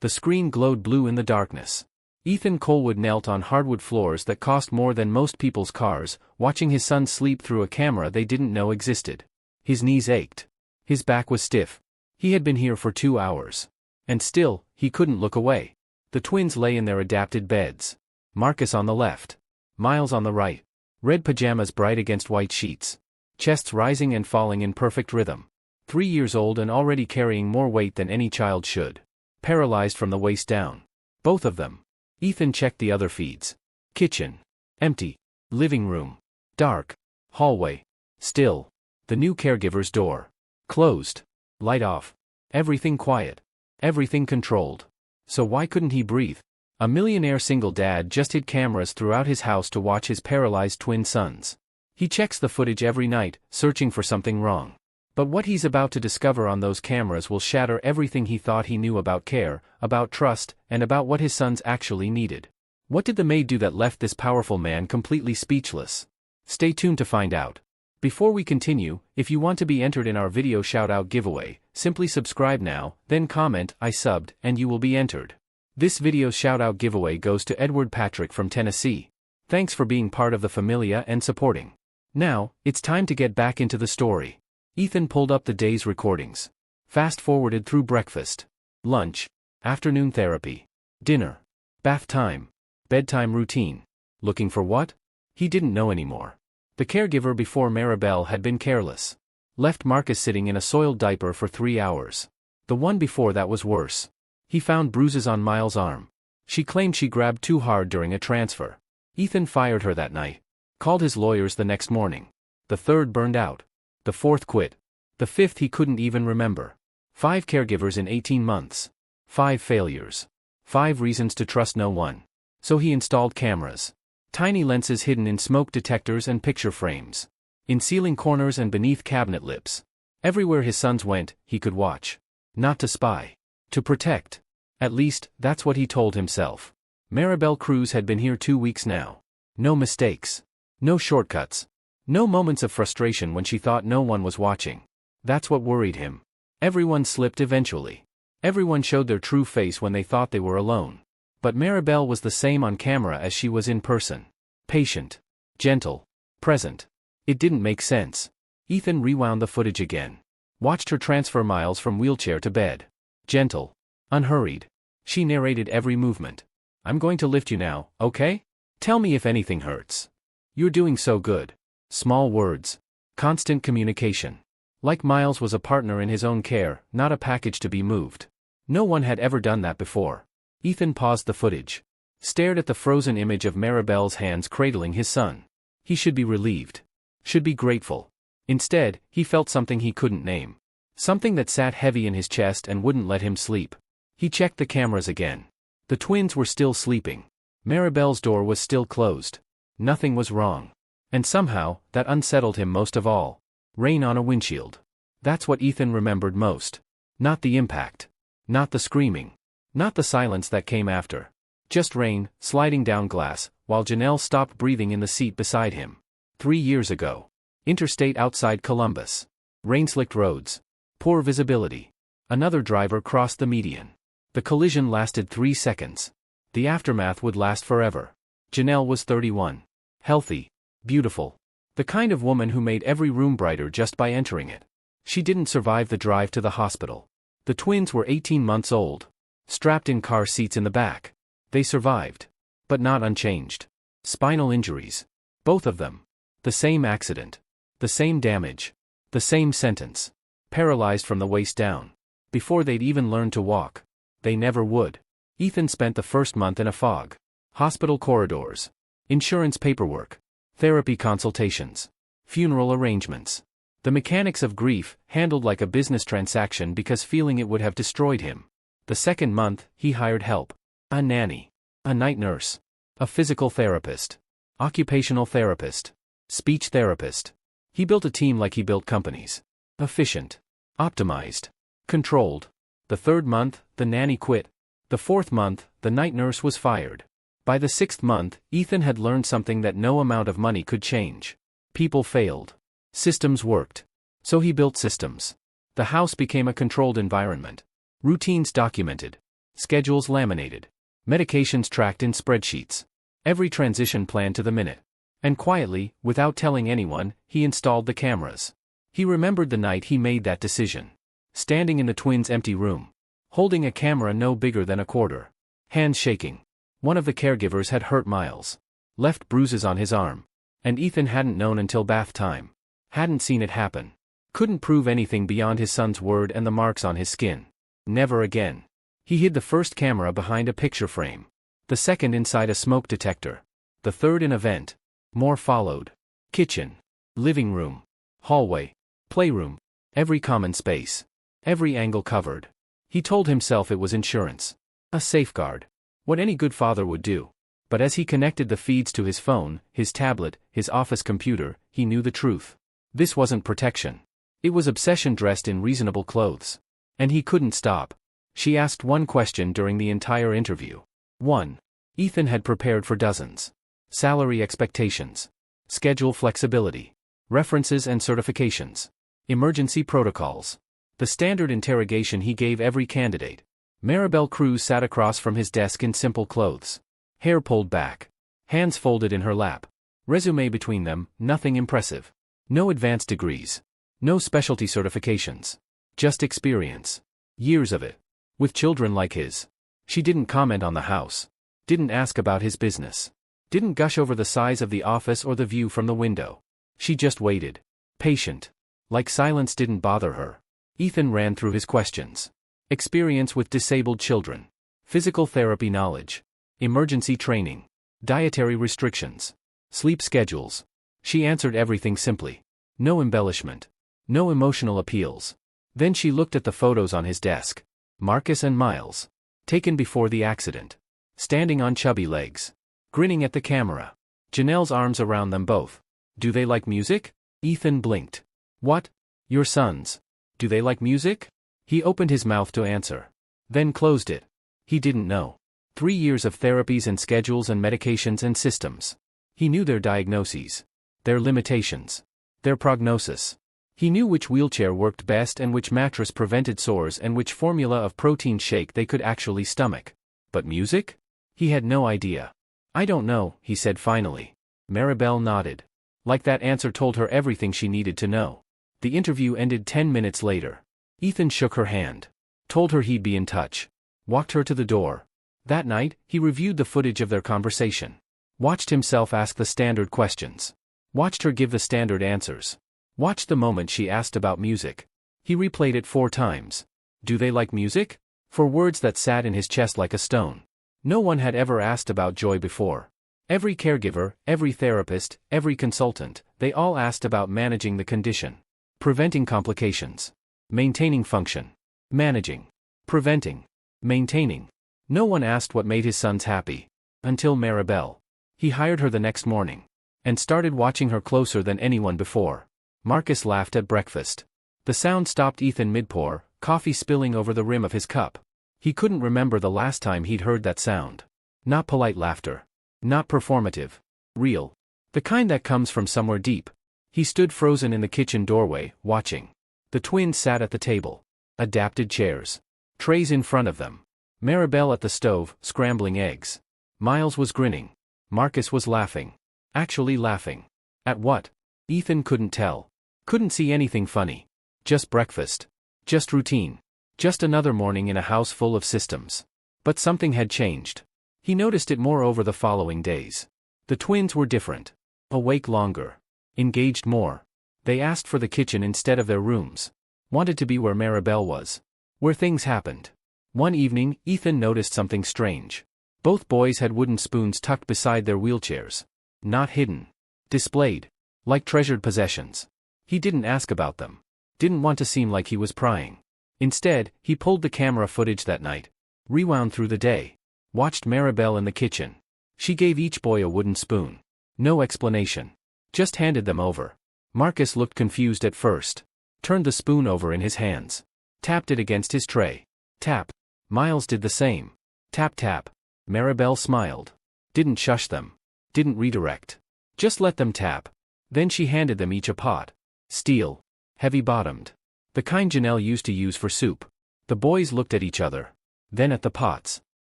The screen glowed blue in the darkness. Ethan Colewood knelt on hardwood floors that cost more than most people's cars, watching his son sleep through a camera they didn't know existed. His knees ached. His back was stiff. He had been here for 2 hours. And still, he couldn't look away. The twins lay in their adapted beds. Marcus on the left. Miles on the right. Red pajamas bright against white sheets. Chests rising and falling in perfect rhythm. 3 years old and already carrying more weight than any child should. Paralyzed from the waist down. Both of them. Ethan checked the other feeds. Kitchen. Empty. Living room. Dark. Hallway. Still. The new caregiver's door. Closed. Light off. Everything quiet. Everything controlled. So why couldn't he breathe? A millionaire single dad just hid cameras throughout his house to watch his paralyzed twin sons. He checks the footage every night, searching for something wrong. But what he's about to discover on those cameras will shatter everything he thought he knew about care, about trust, and about what his sons actually needed. What did the maid do that left this powerful man completely speechless? Stay tuned to find out. Before we continue, if you want to be entered in our video shout-out giveaway, simply subscribe now, then comment, "I subbed," and you will be entered. This video's shout-out giveaway goes to Edward Patrick from Tennessee. Thanks for being part of the familia and supporting. Now, it's time to get back into the story. Ethan pulled up the day's recordings. Fast-forwarded through breakfast, lunch, afternoon therapy, dinner, bath time, bedtime routine. Looking for what? He didn't know anymore. The caregiver before Maribel had been careless. Left Marcus sitting in a soiled diaper for 3 hours. The one before that was worse. He found bruises on Miles' arm. She claimed she grabbed too hard during a transfer. Ethan fired her that night. Called his lawyers the next morning. The third burned out. The fourth quit. The fifth he couldn't even remember. 5 caregivers in 18 months. 5 failures. 5 reasons to trust no one. So he installed cameras. Tiny lenses hidden in smoke detectors and picture frames. In ceiling corners and beneath cabinet lips. Everywhere his sons went, he could watch. Not to spy. To protect. At least, that's what he told himself. Maribel Cruz had been here 2 weeks now. No mistakes. No shortcuts. No moments of frustration when she thought no one was watching. That's what worried him. Everyone slipped eventually. Everyone showed their true face when they thought they were alone. But Maribel was the same on camera as she was in person. Patient. Gentle. Present. It didn't make sense. Ethan rewound the footage again. Watched her transfer Miles from wheelchair to bed. Gentle. Unhurried. She narrated every movement. "I'm going to lift you now, okay? Tell me if anything hurts. You're doing so good." Small words. Constant communication. Like Miles was a partner in his own care, not a package to be moved. No one had ever done that before. Ethan paused the footage. Stared at the frozen image of Maribel's hands cradling his son. He should be relieved. Should be grateful. Instead, he felt something he couldn't name. Something that sat heavy in his chest and wouldn't let him sleep. He checked the cameras again. The twins were still sleeping. Maribel's door was still closed. Nothing was wrong. And somehow, that unsettled him most of all. Rain on a windshield. That's what Ethan remembered most. Not the impact. Not the screaming. Not the silence that came after. Just rain, sliding down glass, while Janelle stopped breathing in the seat beside him. 3 years ago. Interstate outside Columbus. Rain-slicked roads. Poor visibility. Another driver crossed the median. The collision lasted 3 seconds. The aftermath would last forever. Janelle was 31. Healthy. Beautiful. The kind of woman who made every room brighter just by entering it. She didn't survive the drive to the hospital. The twins were 18 months old. Strapped in car seats in the back. They survived. But not unchanged. Spinal injuries. Both of them. The same accident. The same damage. The same sentence. Paralyzed from the waist down. Before they'd even learned to walk. They never would. Ethan spent the first month in a fog. Hospital corridors. Insurance paperwork. Therapy consultations. Funeral arrangements. The mechanics of grief, handled like a business transaction because feeling it would have destroyed him. The second month, he hired help. A nanny. A night nurse. A physical therapist. Occupational therapist. Speech therapist. He built a team like he built companies. Efficient. Optimized. Controlled. The third month, the nanny quit. The fourth month, the night nurse was fired. By the 6th month, Ethan had learned something that no amount of money could change. People failed. Systems worked. So he built systems. The house became a controlled environment. Routines documented. Schedules laminated. Medications tracked in spreadsheets. Every transition planned to the minute. And quietly, without telling anyone, he installed the cameras. He remembered the night he made that decision. Standing in the twins' empty room. Holding a camera no bigger than a quarter. Hands shaking. One of the caregivers had hurt Miles. Left bruises on his arm. And Ethan hadn't known until bath time. Hadn't seen it happen. Couldn't prove anything beyond his son's word and the marks on his skin. Never again. He hid the first camera behind a picture frame. The second inside a smoke detector. The third in a vent. More followed. Kitchen. Living room. Hallway. Playroom. Every common space. Every angle covered. He told himself it was insurance. A safeguard. What any good father would do. But as he connected the feeds to his phone, his tablet, his office computer, he knew the truth. This wasn't protection. It was obsession dressed in reasonable clothes. And he couldn't stop. She asked one question during the entire interview. 1. Ethan had prepared for dozens. Salary expectations. Schedule flexibility. References and certifications. Emergency protocols. The standard interrogation he gave every candidate. Maribel Cruz sat across from his desk in simple clothes. Hair pulled back. Hands folded in her lap. Resume between them, nothing impressive. No advanced degrees. No specialty certifications. Just experience. Years of it. With children like his. She didn't comment on the house. Didn't ask about his business. Didn't gush over the size of the office or the view from the window. She just waited. Patient. Like silence didn't bother her. Ethan ran through his questions. Experience with disabled children. Physical therapy knowledge. Emergency training. Dietary restrictions. Sleep schedules. She answered everything simply. No embellishment. No emotional appeals. Then she looked at the photos on his desk. Marcus and Miles. Taken before the accident. Standing on chubby legs. Grinning at the camera. Janelle's arms around them both. Do they like music? Ethan blinked. What? Your sons. Do they like music? He opened his mouth to answer. Then closed it. He didn't know. 3 years of therapies and schedules and medications and systems. He knew their diagnoses. Their limitations. Their prognosis. He knew which wheelchair worked best and which mattress prevented sores and which formula of protein shake they could actually stomach. But music? He had no idea. I don't know, he said finally. Maribel nodded. Like that answer told her everything she needed to know. The interview ended 10 minutes later. Ethan shook her hand. Told her he'd be in touch. Walked her to the door. That night, he reviewed the footage of their conversation. Watched himself ask the standard questions. Watched her give the standard answers. Watched the moment she asked about music. He replayed it 4 times. Do they like music? For words that sat in his chest like a stone. No one had ever asked about joy before. Every caregiver, every therapist, every consultant, they all asked about managing the condition. Preventing complications. Maintaining function. Managing. Preventing. Maintaining. No one asked what made his sons happy. Until Maribel. He hired her the next morning. And started watching her closer than anyone before. Marcus laughed at breakfast. The sound stopped Ethan mid-pour, coffee spilling over the rim of his cup. He couldn't remember the last time he'd heard that sound. Not polite laughter. Not performative. Real. The kind that comes from somewhere deep. He stood frozen in the kitchen doorway, watching. The twins sat at the table. Adapted chairs. Trays in front of them. Maribel at the stove, scrambling eggs. Miles was grinning. Marcus was laughing. Actually laughing. At what? Ethan couldn't tell. Couldn't see anything funny. Just breakfast. Just routine. Just another morning in a house full of systems. But something had changed. He noticed it more over the following days. The twins were different. Awake longer. Engaged more. They asked for the kitchen instead of their rooms. Wanted to be where Maribel was. Where things happened. One evening, Ethan noticed something strange. Both boys had wooden spoons tucked beside their wheelchairs. Not hidden. Displayed. Like treasured possessions. He didn't ask about them. Didn't want to seem like he was prying. Instead, he pulled the camera footage that night. Rewound through the day. Watched Maribel in the kitchen. She gave each boy a wooden spoon. No explanation. Just handed them over. Marcus looked confused at first. Turned the spoon over in his hands. Tapped it against his tray. Tap. Miles did the same. Tap tap. Maribel smiled. Didn't shush them. Didn't redirect. Just let them tap. Then she handed them each a pot. Steel. Heavy-bottomed. The kind Janelle used to use for soup. The boys looked at each other. then at the pots,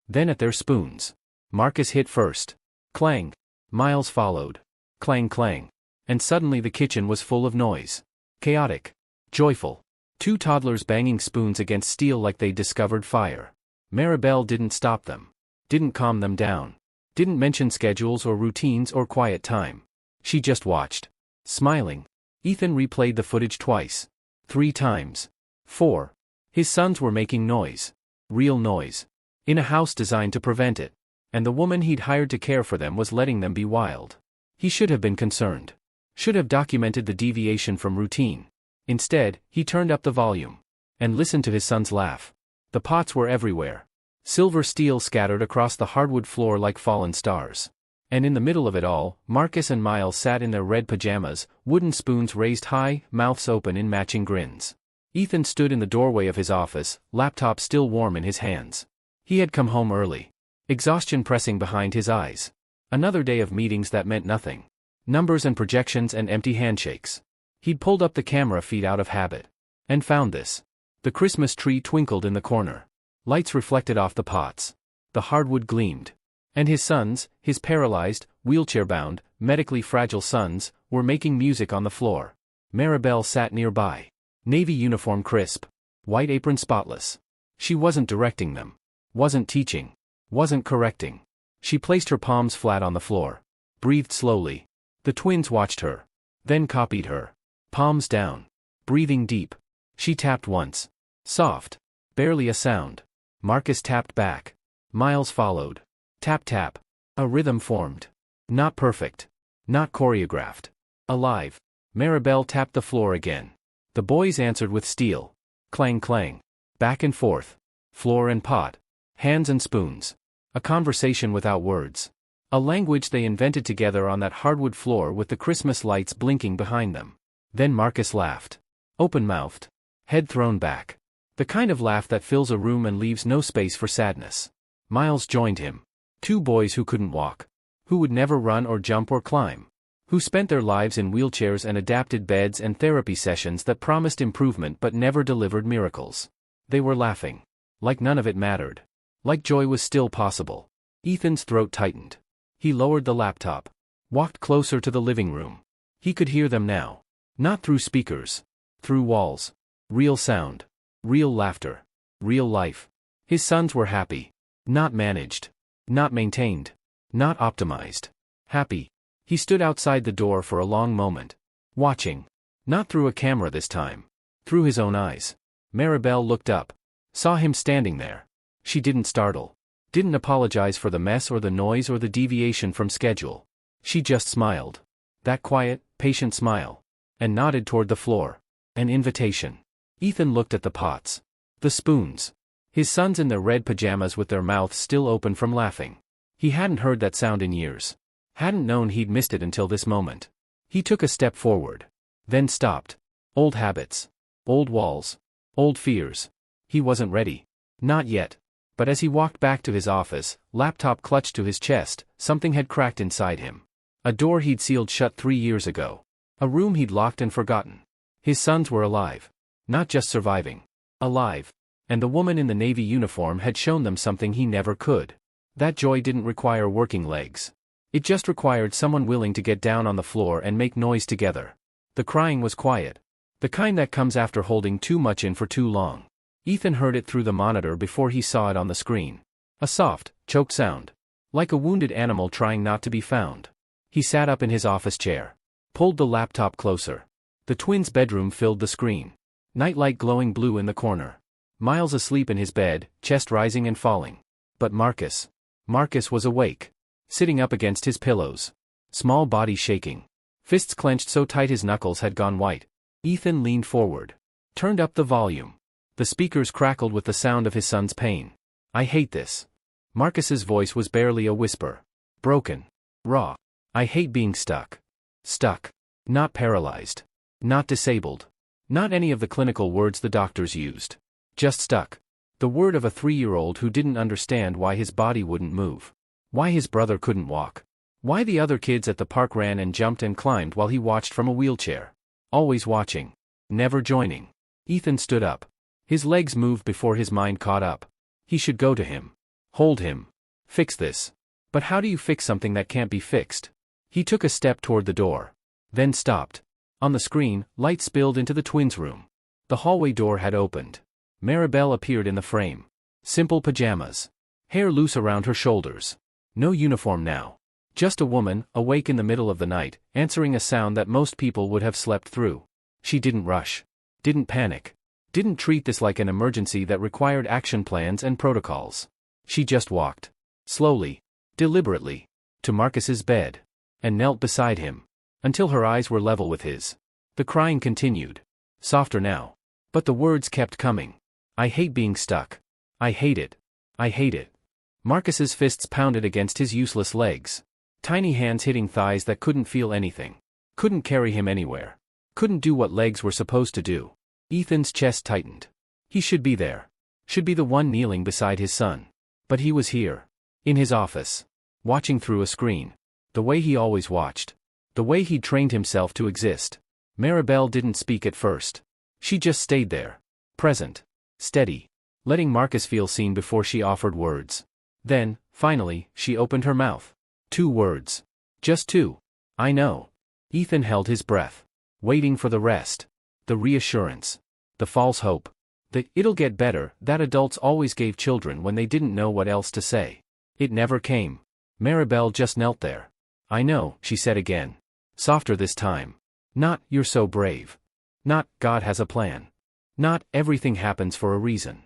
then at their spoons. Marcus hit first. Clang. Miles followed. Clang clang. And suddenly the kitchen was full of noise. Chaotic. Joyful. Two toddlers banging spoons against steel like they'd discovered fire. Maribel didn't stop them. Didn't calm them down. Didn't mention schedules or routines or quiet time. She just watched. Smiling. Ethan replayed the footage twice. 3 times. 4. His sons were making noise. Real noise. In a house designed to prevent it. And the woman he'd hired to care for them was letting them be wild. He should have been concerned. Should have documented the deviation from routine. Instead, he turned up the volume. And listened to his sons laugh. The pots were everywhere. Silver steel scattered across the hardwood floor like fallen stars. And in the middle of it all, Marcus and Miles sat in their red pajamas, wooden spoons raised high, mouths open in matching grins. Ethan stood in the doorway of his office, laptop still warm in his hands. He had come home early. Exhaustion pressing behind his eyes. Another day of meetings that meant nothing. Numbers and projections and empty handshakes. He'd pulled up the camera feed out of habit. And found this. The Christmas tree twinkled in the corner. Lights reflected off the pots. The hardwood gleamed. And his sons, his paralyzed, wheelchair-bound, medically fragile sons, were making music on the floor. Maribel sat nearby. Navy uniform crisp. White apron spotless. She wasn't directing them. Wasn't teaching. Wasn't correcting. She placed her palms flat on the floor. Breathed slowly. The twins watched her. Then copied her. Palms down. Breathing deep. She tapped once. Soft. Barely a sound. Marcus tapped back. Miles followed. Tap tap. A rhythm formed. Not perfect. Not choreographed. Alive. Maribel tapped the floor again. The boys answered with steel. Clang clang. Back and forth. Floor and pot. Hands and spoons. A conversation without words. A language they invented together on that hardwood floor with the Christmas lights blinking behind them. Then Marcus laughed. Open-mouthed. Head thrown back. The kind of laugh that fills a room and leaves no space for sadness. Miles joined him. 2 boys who couldn't walk. Who would never run or jump or climb. Who spent their lives in wheelchairs and adapted beds and therapy sessions that promised improvement but never delivered miracles. They were laughing. Like none of it mattered. Like joy was still possible. Ethan's throat tightened. He lowered the laptop. Walked closer to the living room. He could hear them now. Not through speakers. Through walls. Real sound. Real laughter. Real life. His sons were happy. Not managed. Not maintained. Not optimized. Happy. He stood outside the door for a long moment. Watching. Not through a camera this time. Through his own eyes. Maribel looked up. Saw him standing there. She didn't startle. Didn't apologize for the mess or the noise or the deviation from schedule. She just smiled. That quiet, patient smile. And nodded toward the floor. An invitation. Ethan looked at the pots. The spoons. His sons in their red pajamas with their mouths still open from laughing. He hadn't heard that sound in years. Hadn't known he'd missed it until this moment. He took a step forward. Then stopped. Old habits. Old walls. Old fears. He wasn't ready. Not yet. But as he walked back to his office, laptop clutched to his chest, something had cracked inside him. A door he'd sealed shut 3 years ago. A room he'd locked and forgotten. His sons were alive. Not just surviving. Alive. And the woman in the Navy uniform had shown them something he never could. That joy didn't require working legs. It just required someone willing to get down on the floor and make noise together. The crying was quiet. The kind that comes after holding too much in for too long. Ethan heard it through the monitor before he saw it on the screen. A soft, choked sound. Like a wounded animal trying not to be found. He sat up in his office chair. Pulled the laptop closer. The twins' bedroom filled the screen. Nightlight glowing blue in the corner. Miles asleep in his bed, chest rising and falling. But Marcus was awake. Sitting up against his pillows. Small body shaking. Fists clenched so tight his knuckles had gone white. Ethan leaned forward. Turned up the volume. The speakers crackled with the sound of his son's pain. I hate this. Marcus's voice was barely a whisper. Broken. Raw. I hate being stuck. Stuck. Not paralyzed. Not disabled. Not any of the clinical words the doctors used. Just stuck. The word of a 3-year-old who didn't understand why his body wouldn't move. Why his brother couldn't walk. Why the other kids at the park ran and jumped and climbed while he watched from a wheelchair. Always watching. Never joining. Ethan stood up. His legs moved before his mind caught up. He should go to him. Hold him. Fix this. But how do you fix something that can't be fixed? He took a step toward the door. Then stopped. On the screen, light spilled into the twins' room. The hallway door had opened. Maribel appeared in the frame. Simple pajamas. Hair loose around her shoulders. No uniform now. Just a woman, awake in the middle of the night, answering a sound that most people would have slept through. She didn't rush. Didn't panic. Didn't treat this like an emergency that required action plans and protocols. She just walked. Slowly. Deliberately. To Marcus's bed. And knelt beside him. Until her eyes were level with his. The crying continued. Softer now. But the words kept coming. I hate being stuck. I hate it. I hate it. Marcus's fists pounded against his useless legs. Tiny hands hitting thighs that couldn't feel anything. Couldn't carry him anywhere. Couldn't do what legs were supposed to do. Ethan's chest tightened. He should be there. Should be the one kneeling beside his son. But he was here. In his office. Watching through a screen. The way he always watched. The way he trained himself to exist. Maribel didn't speak at first. She just stayed there. Present. Steady. Letting Marcus feel seen before she offered words. Then, finally, she opened her mouth. 2 words. Just 2. I know. Ethan held his breath. Waiting for the rest. The reassurance. The false hope. The "it'll get better" that adults always gave children when they didn't know what else to say. It never came. Maribel just knelt there. I know, she said again. Softer this time. Not, you're so brave. Not, God has a plan. Not, everything happens for a reason.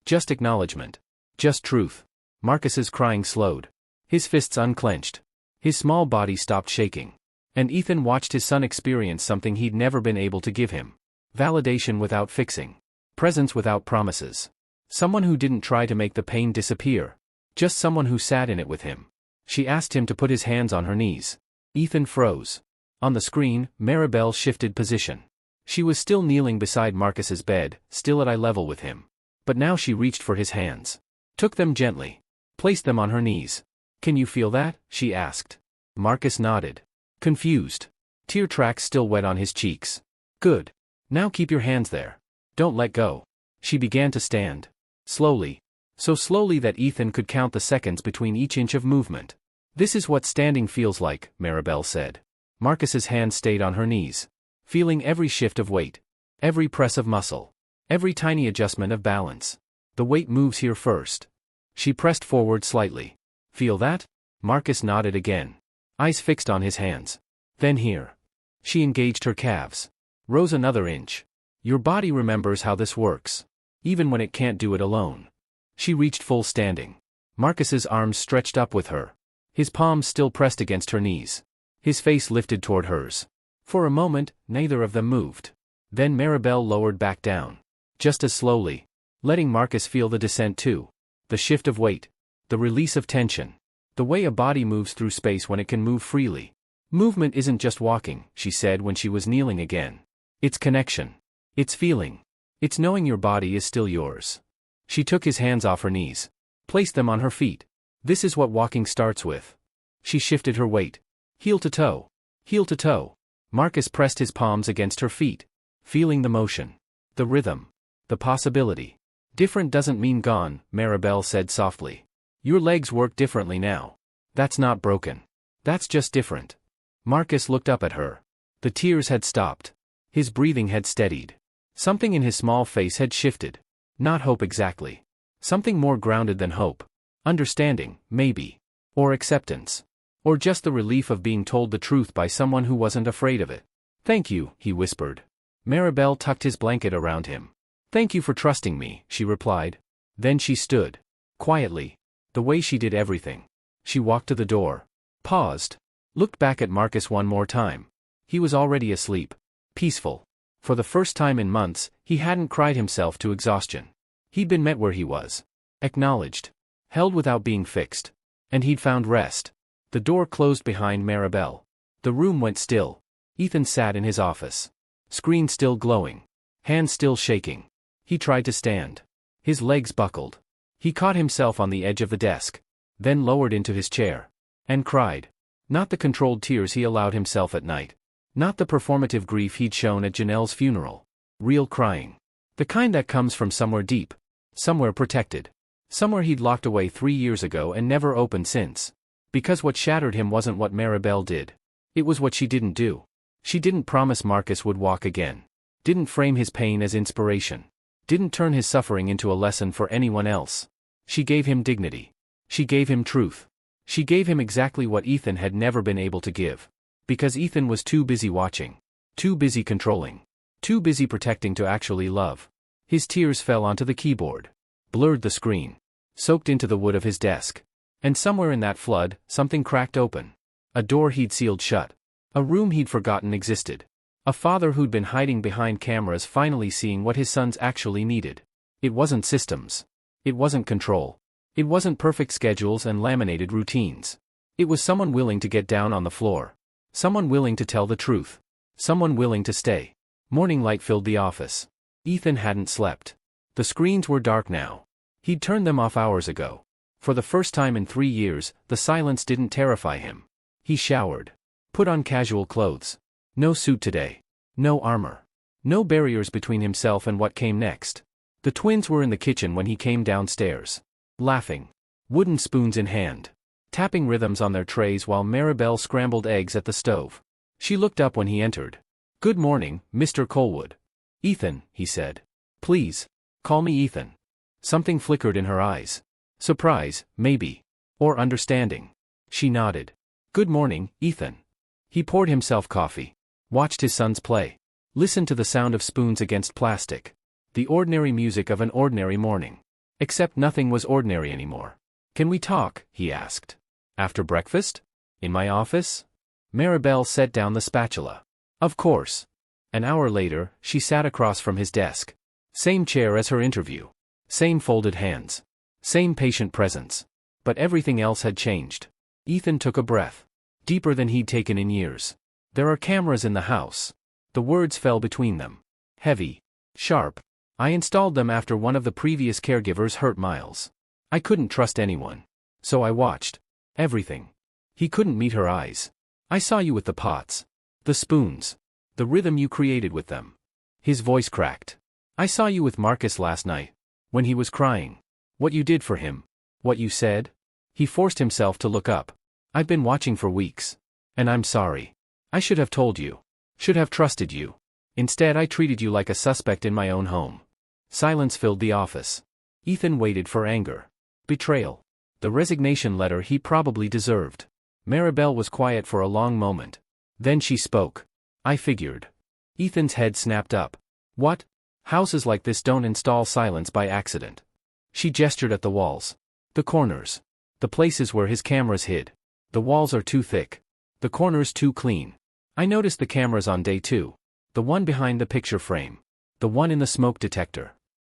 Just acknowledgement. Just truth. Marcus's crying slowed. His fists unclenched. His small body stopped shaking. And Ethan watched his son experience something he'd never been able to give him. Validation without fixing. Presence without promises. Someone who didn't try to make the pain disappear. Just someone who sat in it with him. She asked him to put his hands on her knees. Ethan froze. On the screen, Maribel shifted position. She was still kneeling beside Marcus's bed, still at eye level with him. But now she reached for his hands. Took them gently. Placed them on her knees. Can you feel that? She asked. Marcus nodded. Confused. Tear tracks still wet on his cheeks. Good. Now keep your hands there. Don't let go. She began to stand. Slowly. So slowly that Ethan could count the seconds between each inch of movement. This is what standing feels like, Maribel said. Marcus's hands stayed on her knees. Feeling every shift of weight. Every press of muscle. Every tiny adjustment of balance. The weight moves here first. She pressed forward slightly. Feel that? Marcus nodded again. Eyes fixed on his hands. Then here. She engaged her calves. Rose another inch. Your body remembers how this works. Even when it can't do it alone. She reached full standing. Marcus's arms stretched up with her. His palms still pressed against her knees. His face lifted toward hers. For a moment, neither of them moved. Then Maribel lowered back down. Just as slowly. Letting Marcus feel the descent too. The shift of weight. The release of tension. The way a body moves through space when it can move freely. Movement isn't just walking, she said when she was kneeling again. It's connection. It's feeling. It's knowing your body is still yours. She took his hands off her knees. Placed them on her feet. This is what walking starts with. She shifted her weight. Heel to toe. Heel to toe. Marcus pressed his palms against her feet. Feeling the motion. The rhythm. The possibility. Different doesn't mean gone, Maribel said softly. Your legs work differently now. That's not broken. That's just different. Marcus looked up at her. The tears had stopped. His breathing had steadied. Something in his small face had shifted. Not hope exactly. Something more grounded than hope. Understanding, maybe. Or acceptance. Or just the relief of being told the truth by someone who wasn't afraid of it. Thank you, he whispered. Maribel tucked his blanket around him. Thank you for trusting me, she replied. Then she stood. Quietly. The way she did everything. She walked to the door. Paused. Looked back at Marcus one more time. He was already asleep. Peaceful. For the first time in months, he hadn't cried himself to exhaustion. He'd been met where he was. Acknowledged. Held without being fixed. And he'd found rest. The door closed behind Maribel. The room went still. Ethan sat in his office. Screen still glowing. Hands still shaking. He tried to stand. His legs buckled. He caught himself on the edge of the desk. Then lowered into his chair. And cried. Not the controlled tears he allowed himself at night. Not the performative grief he'd shown at Janelle's funeral. Real crying. The kind that comes from somewhere deep. Somewhere protected. Somewhere he'd locked away 3 years ago and never opened since. Because what shattered him wasn't what Maribel did. It was what she didn't do. She didn't promise Marcus would walk again. Didn't frame his pain as inspiration. Didn't turn his suffering into a lesson for anyone else. She gave him dignity. She gave him truth. She gave him exactly what Ethan had never been able to give. Because Ethan was too busy watching. Too busy controlling. Too busy protecting to actually love. His tears fell onto the keyboard. Blurred the screen. Soaked into the wood of his desk. And somewhere in that flood, something cracked open. A door he'd sealed shut. A room he'd forgotten existed. A father who'd been hiding behind cameras finally seeing what his sons actually needed. It wasn't systems. It wasn't control. It wasn't perfect schedules and laminated routines. It was someone willing to get down on the floor. Someone willing to tell the truth. Someone willing to stay. Morning light filled the office. Ethan hadn't slept. The screens were dark now. He'd turned them off hours ago. For the first time in 3 years, the silence didn't terrify him. He showered. Put on casual clothes. No suit today. No armor. No barriers between himself and what came next. The twins were in the kitchen when he came downstairs. Laughing. Wooden spoons in hand. Tapping rhythms on their trays while Maribel scrambled eggs at the stove. She looked up when he entered. "Good morning, Mr. Colewood." "Ethan," he said. "Please. Call me Ethan." Something flickered in her eyes. Surprise, maybe. Or understanding. She nodded. "Good morning, Ethan." He poured himself coffee. Watched his sons play. Listened to the sound of spoons against plastic. The ordinary music of an ordinary morning. Except nothing was ordinary anymore. "Can we talk?" he asked. "After breakfast? In my office?" Maribel set down the spatula. "Of course." An hour later, she sat across from his desk. Same chair as her interview. Same folded hands. Same patient presence. But everything else had changed. Ethan took a breath. Deeper than he'd taken in years. "There are cameras in the house." The words fell between them. Heavy. Sharp. "I installed them after one of the previous caregivers hurt Miles. I couldn't trust anyone. So I watched. Everything." He couldn't meet her eyes. "I saw you with the pots. The spoons. The rhythm you created with them." His voice cracked. "I saw you with Marcus last night. When he was crying. What you did for him. What you said." He forced himself to look up. "I've been watching for weeks. And I'm sorry. I should have told you. Should have trusted you. Instead I treated you like a suspect in my own home." Silence filled the office. Ethan waited for anger. Betrayal. The resignation letter he probably deserved. Maribel was quiet for a long moment. Then she spoke. "I figured." Ethan's head snapped up. "What? Houses like this don't install silence by accident." She gestured at the walls. "The corners. The places where his cameras hid. The walls are too thick. The corners too clean. I noticed the cameras on day 2. The one behind the picture frame. The one in the smoke detector."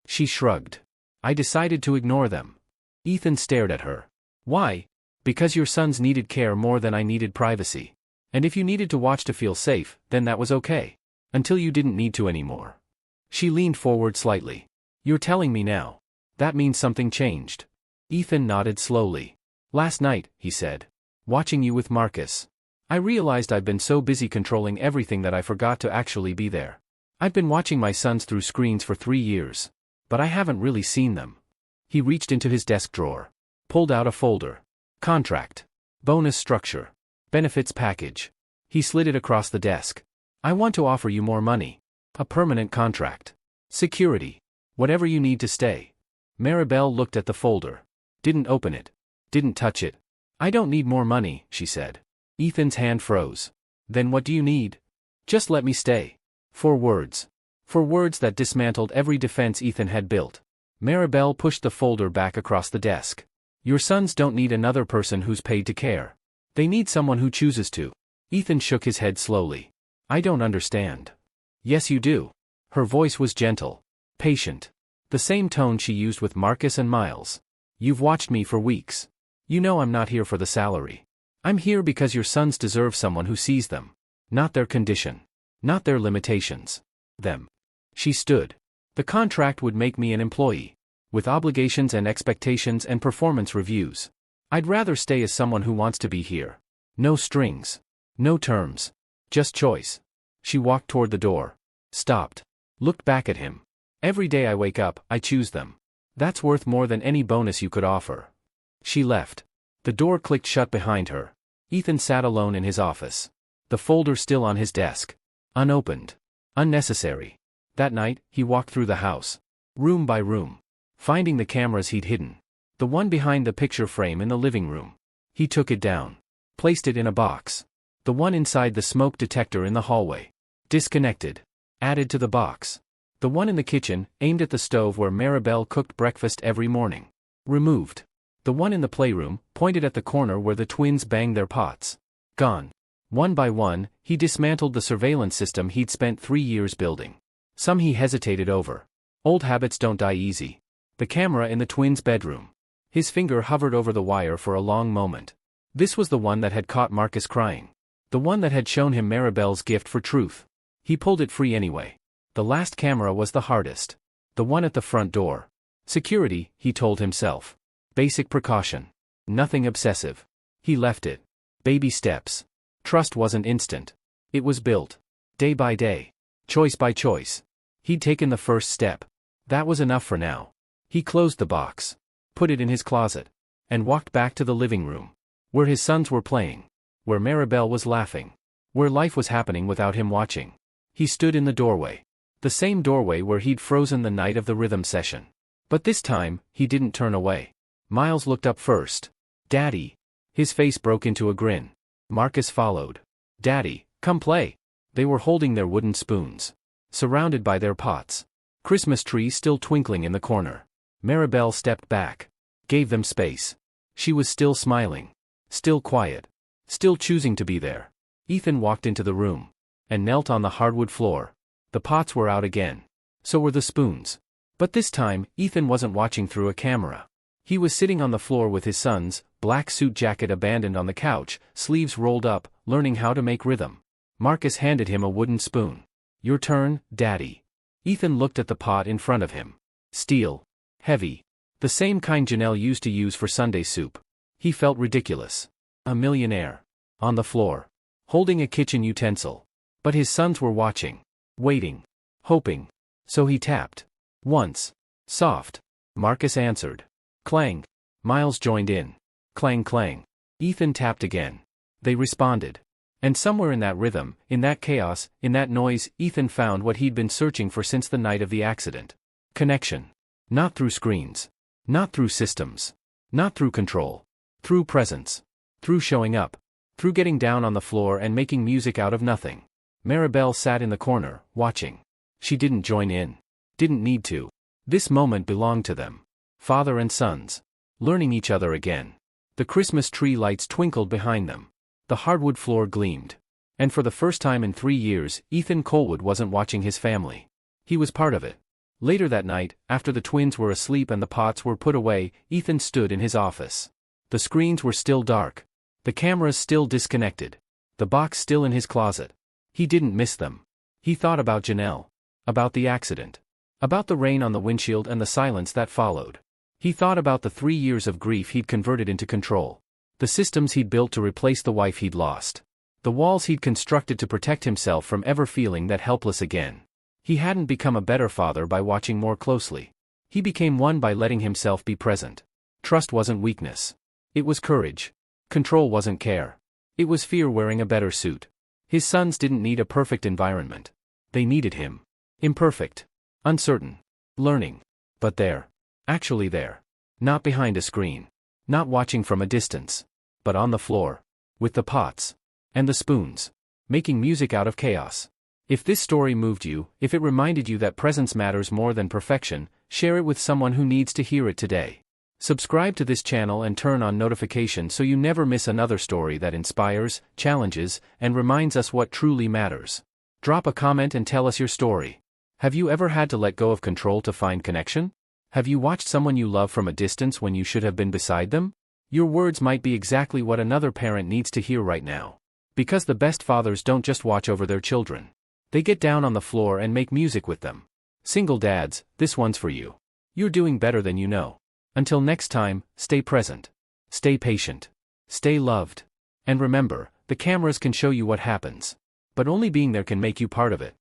She shrugged. "I decided to ignore them." Ethan stared at her. "Why?" "Because your sons needed care more than I needed privacy. And if you needed to watch to feel safe, then that was okay. Until you didn't need to anymore." She leaned forward slightly. "You're telling me now. That means something changed." Ethan nodded slowly. "Last night," he said. "Watching you with Marcus. I realized I've been so busy controlling everything that I forgot to actually be there. I've been watching my sons through screens for 3 years. But I haven't really seen them." He reached into his desk drawer. Pulled out a folder. Contract. Bonus structure. Benefits package. He slid it across the desk. "I want to offer you more money. A permanent contract. Security. Whatever you need to stay." Maribel looked at the folder. Didn't open it. Didn't touch it. "I don't need more money," she said. Ethan's hand froze. "Then what do you need?" "Just let me stay." 4 words. 4 words that dismantled every defense Ethan had built. Maribel pushed the folder back across the desk. "Your sons don't need another person who's paid to care. They need someone who chooses to." Ethan shook his head slowly. "I don't understand." "Yes you do." Her voice was gentle. Patient. The same tone she used with Marcus and Miles. "You've watched me for weeks. You know I'm not here for the salary. I'm here because your sons deserve someone who sees them. Not their condition. Not their limitations. Them." She stood. "The contract would make me an employee. With obligations and expectations and performance reviews. I'd rather stay as someone who wants to be here. No strings. No terms. Just choice." She walked toward the door. Stopped. Looked back at him. "Every day I wake up, I choose them. That's worth more than any bonus you could offer. She left. The door clicked shut behind her. Ethan sat alone in his office. The folder still on his desk. Unopened. Unnecessary. That night, he walked through the house. Room by room. Finding the cameras he'd hidden. The one behind the picture frame in the living room. He took it down. Placed it in a box. The one inside the smoke detector in the hallway. Disconnected. Added to the box. The one in the kitchen, aimed at the stove where Maribel cooked breakfast every morning. Removed. The one in the playroom, pointed at the corner where the twins banged their pots. Gone. One by one, he dismantled the surveillance system he'd spent 3 years building. Some he hesitated over. Old habits don't die easy. The camera in the twins' bedroom. His finger hovered over the wire for a long moment. This was the one that had caught Marcus crying. The one that had shown him Maribel's gift for truth. He pulled it free anyway. The last camera was the hardest. The one at the front door. Security, he told himself. Basic precaution. Nothing obsessive. He left it. Baby steps. Trust wasn't instant. It was built. Day by day. Choice by choice. He'd taken the first step. That was enough for now. He closed the box. Put it in his closet. And walked back to the living room. Where his sons were playing. Where Maribel was laughing. Where life was happening without him watching. He stood in the doorway. The same doorway where he'd frozen the night of the rhythm session. But this time, he didn't turn away. Miles looked up first. Daddy. His face broke into a grin. Marcus followed. Daddy, come play. They were holding their wooden spoons. Surrounded by their pots. Christmas tree still twinkling in the corner. Maribel stepped back. Gave them space. She was still smiling. Still quiet. Still choosing to be there. Ethan walked into the room. And knelt on the hardwood floor. The pots were out again. So were the spoons. But this time, Ethan wasn't watching through a camera. He was sitting on the floor with his sons, black suit jacket abandoned on the couch, sleeves rolled up, learning how to make rhythm. Marcus handed him a wooden spoon. Your turn, Daddy. Ethan looked at the pot in front of him. Steel. Heavy. The same kind Janelle used to use for Sunday soup. He felt ridiculous. A millionaire. On the floor. Holding a kitchen utensil. But his sons were watching. Waiting. Hoping. So he tapped. Once. Soft. Marcus answered. Clang. Miles joined in. Clang clang. Ethan tapped again. They responded. And somewhere in that rhythm, in that chaos, in that noise, Ethan found what he'd been searching for since the night of the accident. Connection. Not through screens. Not through systems. Not through control. Through presence. Through showing up. Through getting down on the floor and making music out of nothing. Maribel sat in the corner, watching. She didn't join in. Didn't need to. This moment belonged to them. Father and sons. Learning each other again. The Christmas tree lights twinkled behind them. The hardwood floor gleamed. And for the first time in 3 years, Ethan Colewood wasn't watching his family. He was part of it. Later that night, after the twins were asleep and the pots were put away, Ethan stood in his office. The screens were still dark. The cameras still disconnected. The box still in his closet. He didn't miss them. He thought about Janelle. About the accident. About the rain on the windshield and the silence that followed. He thought about the 3 years of grief he'd converted into control. The systems he'd built to replace the wife he'd lost. The walls he'd constructed to protect himself from ever feeling that helpless again. He hadn't become a better father by watching more closely. He became one by letting himself be present. Trust wasn't weakness. It was courage. Control wasn't care. It was fear wearing a better suit. His sons didn't need a perfect environment. They needed him. Imperfect. Uncertain. Learning. But there. Actually there. Not behind a screen. Not watching from a distance. But on the floor. With the pots. And the spoons. Making music out of chaos. If this story moved you, if it reminded you that presence matters more than perfection, share it with someone who needs to hear it today. Subscribe to this channel and turn on notifications so you never miss another story that inspires, challenges, and reminds us what truly matters. Drop a comment and tell us your story. Have you ever had to let go of control to find connection? Have you watched someone you love from a distance when you should have been beside them? Your words might be exactly what another parent needs to hear right now. Because the best fathers don't just watch over their children. They get down on the floor and make music with them. Single dads, this one's for you. You're doing better than you know. Until next time, stay present. Stay patient. Stay loved. And remember, the cameras can show you what happens. But only being there can make you part of it.